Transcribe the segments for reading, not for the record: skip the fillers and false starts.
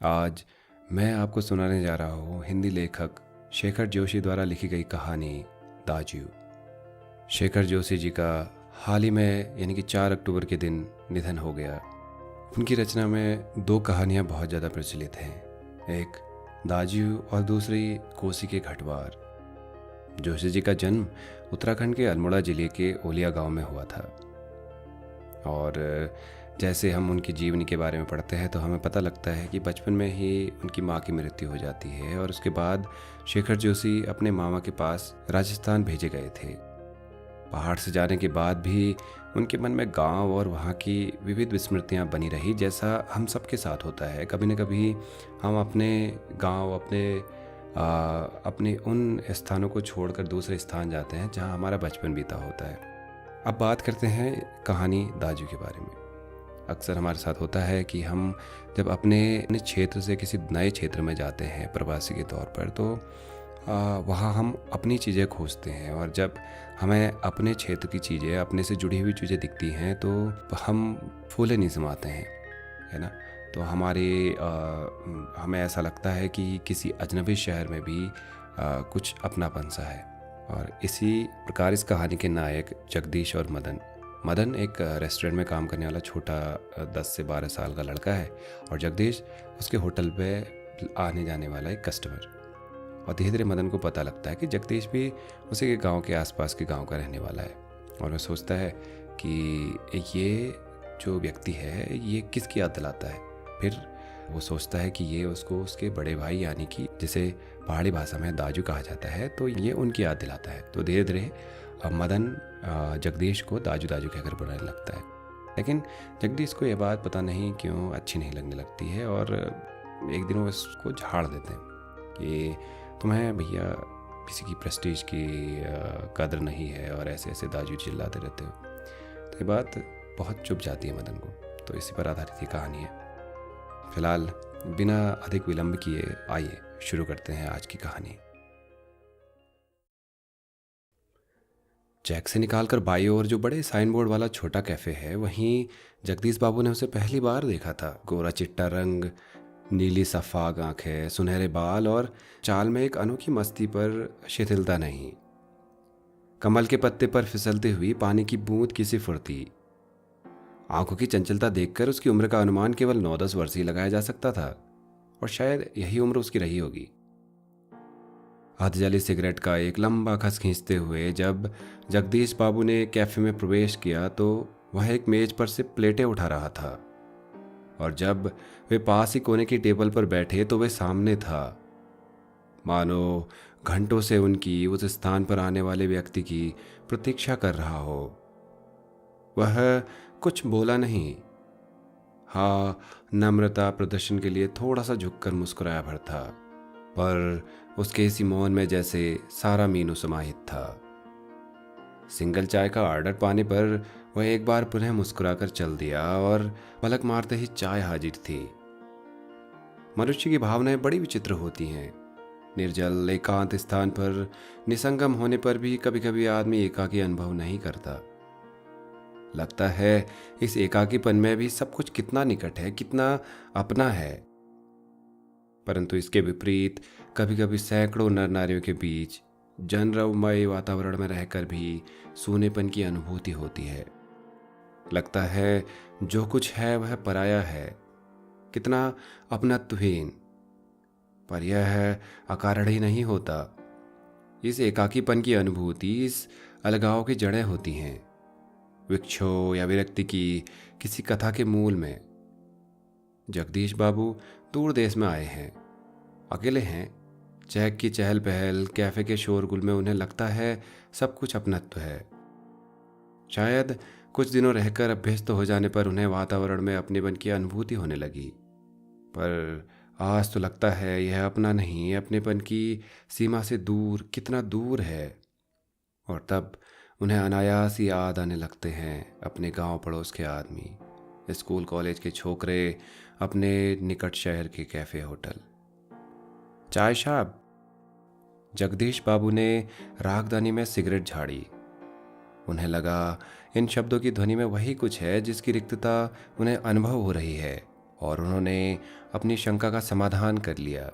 आज मैं आपको सुनाने जा रहा हूँ हिंदी लेखक शेखर जोशी द्वारा लिखी गई कहानी दाजू। शेखर जोशी जी का हाल ही में यानी कि 4 अक्टूबर के दिन निधन हो गया। उनकी रचना में 2 कहानियाँ बहुत ज़्यादा प्रचलित हैं, एक दाजू और दूसरी कोसी के घटवार। जोशी जी का जन्म उत्तराखंड के अल्मोड़ा जिले के ओलिया गांव में हुआ था और जैसे हम उनकी जीवनी के बारे में पढ़ते हैं तो हमें पता लगता है कि बचपन में ही उनकी माँ की मृत्यु हो जाती है और उसके बाद शेखर जोशी अपने मामा के पास राजस्थान भेजे गए थे। पहाड़ से जाने के बाद भी उनके मन में गांव और वहाँ की विविध स्मृतियाँ बनी रही, जैसा हम सबके साथ होता है। कभी न कभी हम अपने गांव, अपने उन स्थानों को छोड़कर दूसरे स्थान जाते हैं जहाँ हमारा बचपन बीता होता है। अब बात करते हैं कहानी दाजू के बारे में। अक्सर हमारे साथ होता है कि हम जब अपने क्षेत्र से किसी नए क्षेत्र में जाते हैं प्रवासी के तौर पर, तो वहाँ हम अपनी चीज़ें खोजते हैं और जब हमें अपने क्षेत्र की चीज़ें, अपने से जुड़ी हुई चीज़ें दिखती हैं तो हम फूले नहीं समाते हैं, है ना। तो हमें ऐसा लगता है कि किसी अजनबी शहर में भी कुछ अपनापन सा है। और इसी प्रकार इस कहानी के नायक जगदीश और मदन एक रेस्टोरेंट में काम करने वाला छोटा 10 से 12 साल का लड़का है और जगदीश उसके होटल पे आने जाने वाला एक कस्टमर। और धीरे धीरे मदन को पता लगता है कि जगदीश भी उसी के गांव के आसपास के गांव का रहने वाला है और वह सोचता है कि ये जो व्यक्ति है ये किसकी याद दिलाता है। फिर वो सोचता है कि ये उसको उसके बड़े भाई यानी कि जिसे पहाड़ी भाषा में दाजू कहा जाता है, तो ये उनकी याद दिलाता है। तो धीरे धीरे मदन जगदीश को दाजू दाजू कहकर बुलाने लगता है, लेकिन जगदीश को यह बात पता नहीं क्यों अच्छी नहीं लगने लगती है और एक दिन वो इसको झाड़ देते हैं कि तुम्हें भैया किसी की प्रेस्टीज की कदर नहीं है और ऐसे ऐसे दाजू चिल्लाते रहते हो। तो ये बात बहुत चुभ जाती है मदन को। तो इसी पर आधारित ये कहानी है। फिलहाल बिना अधिक विलंब किए आइए शुरू करते हैं आज की कहानी। जैक से निकालकर बाई ओर जो बड़े साइन बोर्ड वाला छोटा कैफ़े है, वहीं जगदीश बाबू ने उसे पहली बार देखा था। गोरा चिट्टा रंग, नीली सफ़ाग आंखें, सुनहरे बाल और चाल में एक अनोखी मस्ती पर शिथिलता नहीं। कमल के पत्ते पर फिसलती हुई पानी की बूंद की सी फुर्ती। आंखों की चंचलता देखकर उसकी उम्र का अनुमान केवल 9-10 वर्ष ही लगाया जा सकता था और शायद यही उम्र उसकी रही होगी। हाथ जली सिगरेट का एक लंबा खस खींचते हुए जब जगदीश बाबू ने कैफे में प्रवेश किया तो वह एक मेज पर से प्लेटें उठा रहा था और जब वे पास ही कोने की टेबल पर बैठे तो वे सामने था, मानो घंटों से उनकी उस स्थान पर आने वाले व्यक्ति की प्रतीक्षा कर रहा हो। वह कुछ बोला नहीं, हाँ, नम्रता प्रदर्शन के लिए थोड़ा सा झुककर मुस्कुराया भर था, पर उसके इसी मौन में जैसे सारा मीनू समाहित था। सिंगल चाय का ऑर्डर पाने पर वह एक बार पुनः मुस्कुराकर चल दिया और पलक मारते ही चाय हाजिर थी। मनुष्य की भावनाएं बड़ी विचित्र होती हैं। निर्जल एकांत स्थान पर निसंगम होने पर भी कभी कभी आदमी एकाकी अनुभव नहीं करता। लगता है इस एकाकीपन में भी सब कुछ कितना निकट है, कितना अपना है। परंतु इसके विपरीत कभी कभी सैकड़ों नर नारियों के बीच जनरवमय वातावरण में रहकर भी सूनेपन की अनुभूति होती है। लगता है जो कुछ है वह पराया है, कितना अपनत्वहीन। पर यह अकारण ही नहीं होता। इस एकाकीपन की अनुभूति, इस अलगाव की जड़ें होती हैं विक्षोभ या विरक्ति की किसी कथा के मूल में। जगदीश बाबू दूर देश में आए हैं, अकेले हैं। जैक की चहल पहल, कैफे के शोरगुल में उन्हें लगता है सब कुछ अपनत्व है। शायद कुछ दिनों रहकर अभ्यस्त हो जाने पर उन्हें वातावरण में अपनेपन की अनुभूति होने लगी, पर आज तो लगता है यह अपना नहीं, अपनेपन की सीमा से दूर, कितना दूर है। और तब उन्हें अनायास ही याद आने लगते हैं अपने गांव पड़ोस के आदमी, स्कूल कॉलेज के छोकरे, अपने निकट शहर के कैफे होटल। चाय साहब। जगदीश बाबू ने रागदानी में सिगरेट झाड़ी। उन्हें लगा इन शब्दों की ध्वनि में वही कुछ है जिसकी रिक्तता उन्हें अनुभव हो रही है। और उन्होंने अपनी शंका का समाधान कर लिया।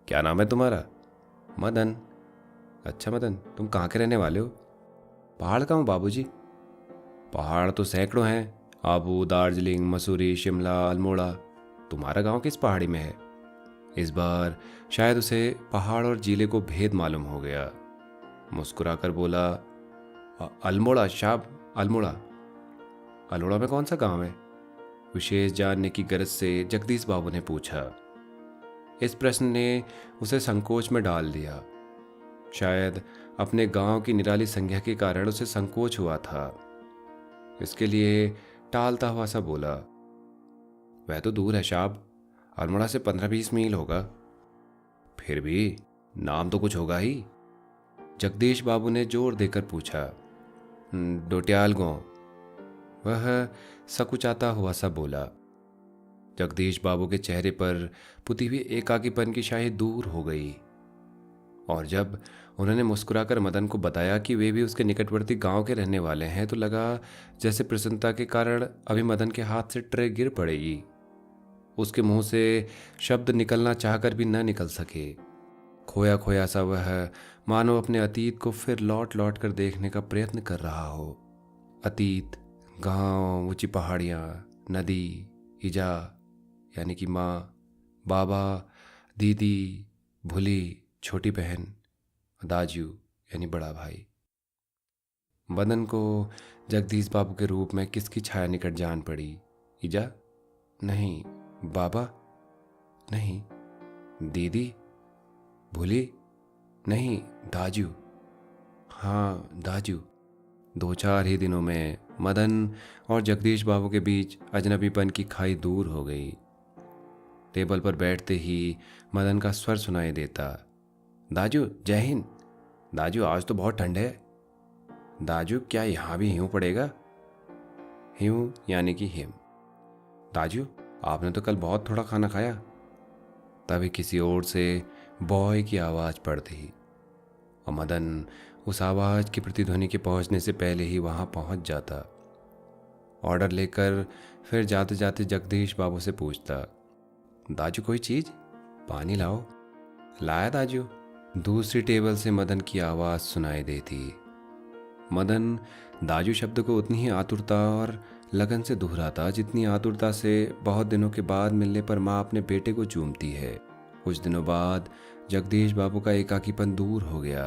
क्या नाम है तुम्हारा? मदन। अच्छा मदन, तुम कहाँ के रहने वाले हो? पहाड़ का हूँ बाबूजी। पहाड़ तो सैकड़ों हैं, आबू, दार्जिलिंग, मसूरी, शिमला, अल्मोड़ा। तुम्हारा गांव किस पहाड़ी में है? इस बार शायद उसे पहाड़ और जिले को भेद मालूम हो गया। मुस्कुराकर बोला, अल्मोड़ा शाब, अल्मोड़ा। अल्मोड़ा में कौन सा गांव है?" विशेष जानने की गरज से जगदीश बाबू ने पूछा। इस प्रश्न ने उसे संकोच में डाल दिया। शायद अपने गांव की निराली संज्ञा के कारण उसे संकोच हुआ था। इसके लिए टालता हुआ सा बोला, वह तो दूर है शाब, अल्मोड़ा से 15-20 मील होगा। फिर भी नाम तो कुछ होगा ही। जगदीश बाबू ने जोर देकर पूछा। डोट्याल गांव, वह सकुचाता हुआ सा बोला। जगदीश बाबू के चेहरे पर पुती हुई एकाकीपन की शाही दूर हो गई, और जब उन्होंने मुस्कुराकर मदन को बताया कि वे भी उसके निकटवर्ती गांव के रहने वाले हैं, तो लगा जैसे प्रसन्नता के कारण अभी मदन के हाथ से ट्रे गिर पड़ेगी। उसके मुंह से शब्द निकलना चाहकर भी न निकल सके। खोया खोया सा वह मानो अपने अतीत को फिर लौट लौट कर देखने का प्रयत्न कर रहा हो। अतीत, गांव, ऊंची पहाड़ियाँ, नदी, हिजा यानी कि माँ, बाबा, दीदी, भूली छोटी बहन, दाजू यानी बड़ा भाई। मदन को जगदीश बाबू के रूप में किसकी छाया निकट जान पड़ी? हिजा? नहीं। बाबा? नहीं। दीदी? भूली? नहीं। दाजू? हाँ, दाजू। 2-4 ही दिनों में मदन और जगदीश बाबू के बीच अजनबीपन की खाई दूर हो गई। टेबल पर बैठते ही मदन का स्वर सुनाई देता, दाजू जय हिंद। दाजू आज तो बहुत ठंड है। दाजू क्या यहाँ भी ह्यूं पड़ेगा? ह्यूं यानी कि हिम। दाजू आपने तो कल बहुत थोड़ा खाना खाया। तभी किसी ओर से बॉय की आवाज़ पड़ती, और मदन उस आवाज़ की प्रतिध्वनि के पहुंचने से पहले ही वहां पहुंच जाता। ऑर्डर लेकर फिर जाते जाते जगदीश बाबू से पूछता, दाजू कोई चीज़? पानी लाओ। लाया दाजू। दूसरी टेबल से मदन की आवाज़ सुनाई देती। मदन दाजू शब्द को उतनी ही आतुरता और लगन से दोहराता जितनी आतुरता से बहुत दिनों के बाद मिलने पर माँ अपने बेटे को चूमती है। कुछ दिनों बाद जगदीश बाबू का एकाकीपन दूर हो गया।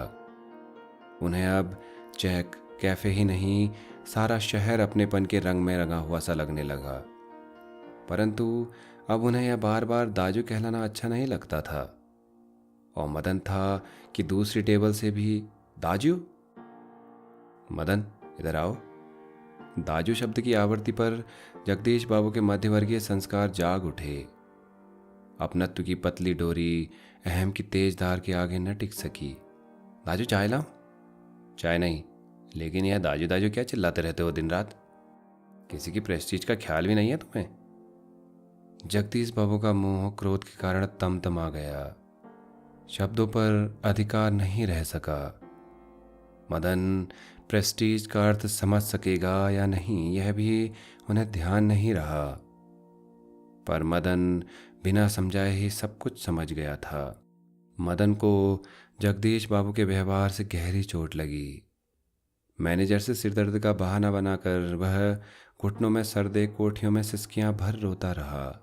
उन्हें अब चैक कैफे ही नहीं, सारा शहर अपनेपन के रंग में रंगा हुआ सा लगने लगा। परंतु अब उन्हें यह बार बार दाजू कहलाना अच्छा नहीं लगता था, और मदन था कि दूसरी टेबल से भी दाजू। मदन इधर आओ। दाजू शब्द की आवृत्ति पर जगदीश बाबू के मध्यवर्गीय संस्कार जाग उठे। अपनत्व की पतली डोरी अहम की तेज धार के आगे न टिक सकी। दाजू चाय लाऊं? चाय नहीं, लेकिन यह दाजू दाजू क्या चिल्लाते रहते हो दिन रात? किसी की प्रेस्टीज का ख्याल भी नहीं है तुम्हें? जगदीश बाबू का मुंह क्रोध के कारण तमतमा गया। शब्दों पर अधिकार नहीं रह सका। मदन प्रेस्टीज का अर्थ समझ सकेगा या नहीं यह भी उन्हें ध्यान नहीं रहा, पर मदन बिना समझाए ही सब कुछ समझ गया था। मदन को जगदीश बाबू के व्यवहार से गहरी चोट लगी। मैनेजर से सिरदर्द का बहाना बनाकर वह घुटनों में सर्दे, कोठियों में सिसकियां भर रोता रहा।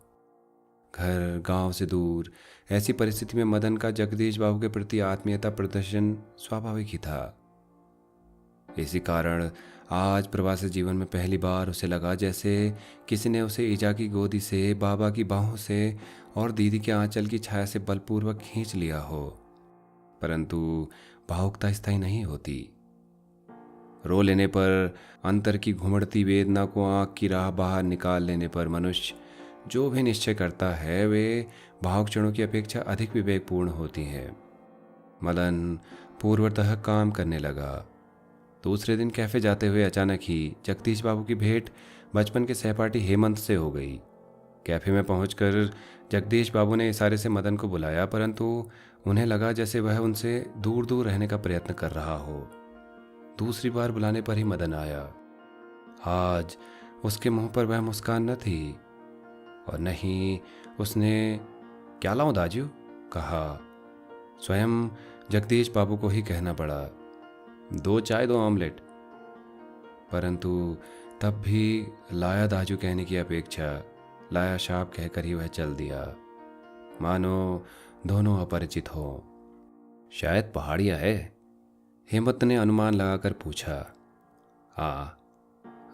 घर गांव से दूर, ऐसी परिस्थिति में मदन का जगदीश बाबू के प्रति आत्मीयता प्रदर्शन स्वाभाविक ही था। इसी कारण आज प्रवासी जीवन में पहली बार उसे लगा जैसे किसी ने उसे ईजा की गोदी से, बाबा की बाहों से और दीदी के आंचल की छाया से बलपूर्वक खींच लिया हो। परंतु भावुकता स्थायी नहीं होती। रो लेने पर, अंतर की घुमड़ती वेदना को आंख की राह बाहर निकाल लेने पर मनुष्य जो भी निश्चय करता है वे भावुक क्षणों की अपेक्षा अधिक विवेकपूर्ण होती हैं। मदन पूर्वतः काम करने लगा। दूसरे दिन कैफे जाते हुए अचानक ही जगदीश बाबू की भेंट बचपन के सहपाठी हेमंत से हो गई। कैफे में पहुंचकर जगदीश बाबू ने इशारे से मदन को बुलाया, परंतु उन्हें लगा जैसे वह उनसे दूर दूर रहने का प्रयत्न कर रहा हो। दूसरी बार बुलाने पर ही मदन आया। आज उसके मुंह पर वह मुस्कान न थी। और नहीं उसने क्या लाऊं दाजू कहा। स्वयं जगदीश बाबू को ही कहना पड़ा, 2 चाय 2 ऑमलेट। परंतु तब भी लाया दाजू कहने की अपेक्षा लाया साहब कहकर ही वह चल दिया, मानो दोनों अपरिचित हो। शायद पहाड़िया है, हेमंत ने अनुमान लगाकर पूछा।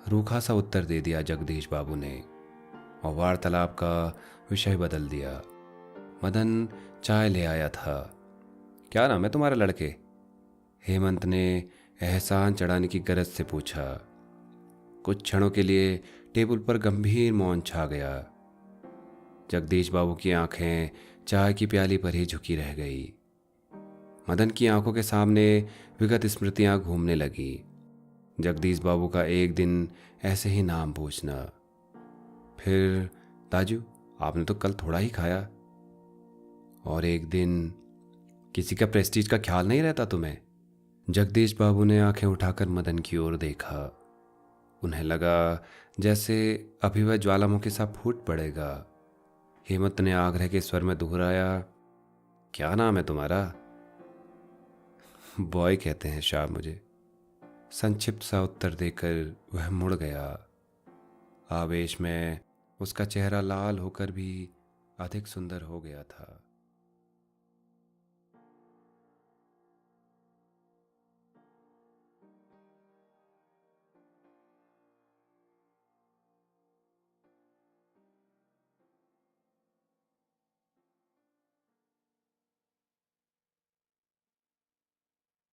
रूखा सा उत्तर दे दिया जगदीश बाबू ने और वार्तालाप का विषय बदल दिया। मदन चाय ले आया था। क्या नाम है तुम्हारे लड़के? हेमंत ने एहसान चढ़ाने की गरज से पूछा। कुछ क्षणों के लिए टेबल पर गंभीर मौन छा गया। जगदीश बाबू की आंखें चाय की प्याली पर ही झुकी रह गई। मदन की आंखों के सामने विगत स्मृतियां घूमने लगी। जगदीश बाबू का एक दिन ऐसे ही नाम पूछना, फिर दाजू आपने तो कल थोड़ा ही खाया, और एक दिन किसी का प्रेस्टीज का ख्याल नहीं रहता तुम्हें? जगदीश बाबू ने आंखें उठाकर मदन की ओर देखा। उन्हें लगा जैसे अभी वह ज्वालामुखी सा फूट पड़ेगा। हेमंत ने आग्रह के स्वर में दोहराया, क्या नाम है तुम्हारा? बॉय कहते हैं साहब मुझे, संक्षिप्त सा उत्तर देकर वह मुड़ गया। आवेश में उसका चेहरा लाल होकर भी अधिक सुंदर हो गया था।